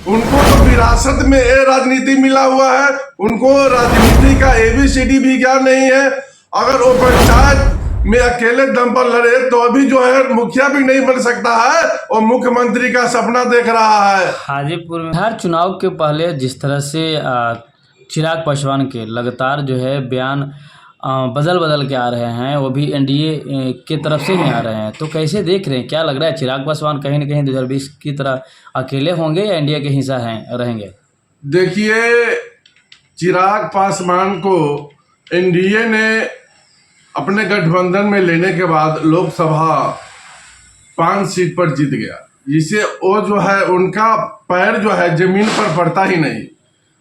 उनको तो विरासत में राजनीति मिला हुआ है, उनको राजनीति का ABCD भी ज्ञान नहीं है। अगर वो पंचायत में अकेले दम पर लड़े तो अभी जो है मुखिया भी नहीं बन सकता है और मुख्यमंत्री का सपना देख रहा है। हाजीपुर में हर चुनाव के पहले जिस तरह से चिराग पासवान के लगातार जो है बयान बदल के आ रहे हैं, वो भी NDA के तरफ से ही आ रहे हैं, तो कैसे देख रहे हैं? क्या लग रहा है चिराग पासवान कहीं न कहीं 2020 की तरह अकेले होंगे या NDA के हिस्सा रहेंगे? देखिए, चिराग पासवान को NDA ने अपने गठबंधन में लेने के बाद लोकसभा 5 सीट पर जीत गया, जिसे वो जो है उनका पैर जो है जमीन पर पड़ता ही नहीं।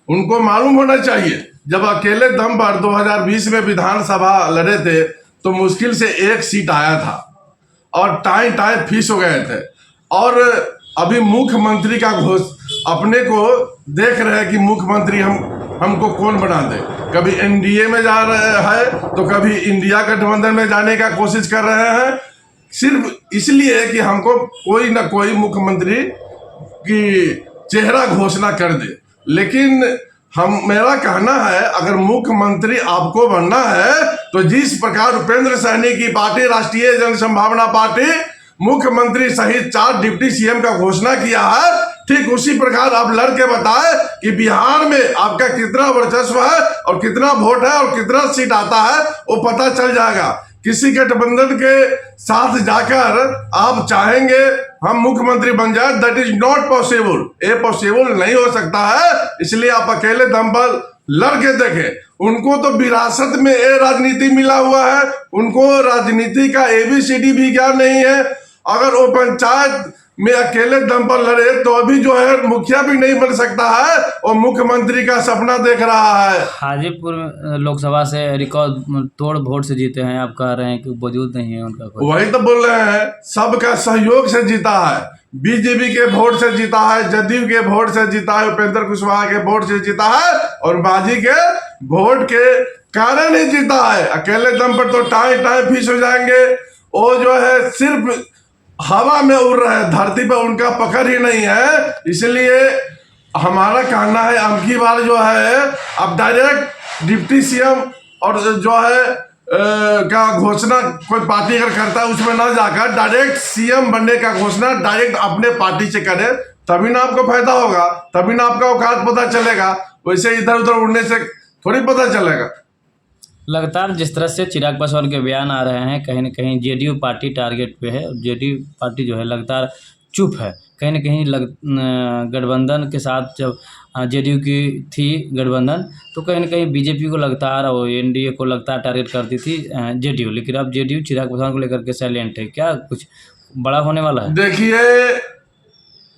उनको मालूम होना चाहिए, जब अकेले दम पर 2020 में विधानसभा लड़े थे तो मुश्किल से 1 सीट आया था और टाई फीस हो गए थे। और अभी मुख्यमंत्री का अपने को देख रहे हैं कि मुख्यमंत्री हमको कौन बना दे। कभी NDA में जा रहे हैं तो कभी इंडिया गठबंधन में जाने का कोशिश कर रहे हैं, सिर्फ इसलिए कि हमको कोई ना कोई मुख्यमंत्री की चेहरा घोषणा कर दे। लेकिन मेरा कहना है, अगर मुख्यमंत्री आपको बनना है तो जिस प्रकार उपेंद्र सहनी की पार्टी राष्ट्रीय जनसंभावना पार्टी मुख्यमंत्री सहित 4 डिप्टी CM का घोषणा किया है, ठीक उसी प्रकार आप लड़ के बताए कि बिहार में आपका कितना वर्चस्व है और कितना वोट है और कितना सीट आता है, वो पता चल जाएगा। किसी गठबंधन के साथ जाकर आप चाहेंगे हम मुख्यमंत्री बन जाए, दैट इज नॉट पॉसिबल। ये पॉसिबल नहीं हो सकता है, इसलिए आप अकेले दम पर लड़ के देखें। उनको तो विरासत में राजनीति मिला हुआ है, उनको राजनीति का ABCD भी ज्ञान नहीं है। अगर वो पंचायत में अकेले दम पर लड़े तो अभी जो है मुखिया भी नहीं बन सकता है और मुख्यमंत्री का सपना देख रहा है। हाजीपुर में लोकसभा से रिकॉर्ड तोड़ वोट से जीते हैं, आप कह रहे हैं कि वजूद नहीं है उनका कोई। वही तो बोल रहे हैं, सबका सहयोग से जीता है। BJP के वोट से जीता है, जदयू के वोट से जीता है, उपेंद्र कुशवाहा के वोट से जीता है और बाजी के वोट के कारण ही जीता है। अकेले दम पर तो टाई फीस हो जाएंगे। वो जो है सिर्फ हवा में उड़ रहे हैं, धरती पर उनका पकड़ ही नहीं है। इसलिए हमारा कहना है, अब की बार जो है अब डायरेक्ट डिप्टी CM और जो है का घोषणा कोई पार्टी अगर करता है उसमें ना जाकर डायरेक्ट CM बनने का घोषणा डायरेक्ट अपने पार्टी से करे, तभी ना आपको फायदा होगा, तभी ना आपका औकात पता चलेगा। वैसे इधर उधर उड़ने से थोड़ी पता चलेगा। लगातार जिस तरह से चिराग पासवान के बयान आ रहे हैं, कहीं न कहीं JDU पार्टी टारगेट पे है और JDU पार्टी जो है लगातार चुप है। कहीं न कहीं गठबंधन के साथ जब JDU की थी गठबंधन, तो कहीं न कहीं BJP को लगातार और NDA को लगातार टारगेट करती थी JDU, लेकिन अब JDU चिराग पासवान को लेकर के साइलेंट है। क्या कुछ बड़ा होने वाला है? देखिए,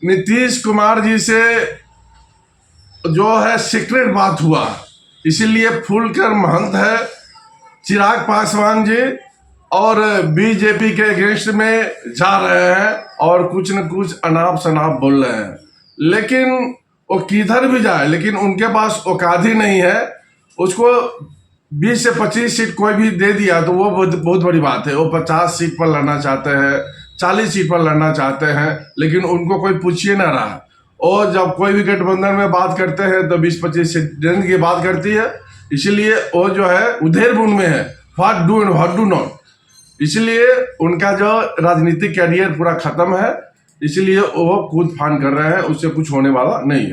नीतीश कुमार जी से जो है सीक्रेट बात हुआ, इसीलिए फूलकर महंत है चिराग पासवान जी और BJP के अगेंस्ट में जा रहे हैं और कुछ न कुछ अनाप शनाप बोल रहे हैं। लेकिन वो किधर भी जाए, लेकिन उनके पास औकात ही नहीं है। उसको 20 से 25 सीट कोई भी दे दिया तो वो बहुत बड़ी बात है। वो 50 सीट पर लड़ना चाहते हैं, 40 सीट पर लड़ना चाहते हैं, लेकिन उनको कोई पूछिए ना रहा। और जब कोई भी गठबंधन में बात करते हैं तो 20-25 सीट देने की बात करती है। इसलिए वो जो है उधेर बुन में है, what do and what do not. इसलिए उनका जो राजनीतिक कैरियर पूरा खत्म है, इसलिए वो कूद फान कर रहे हैं, उससे कुछ होने वाला नहीं है।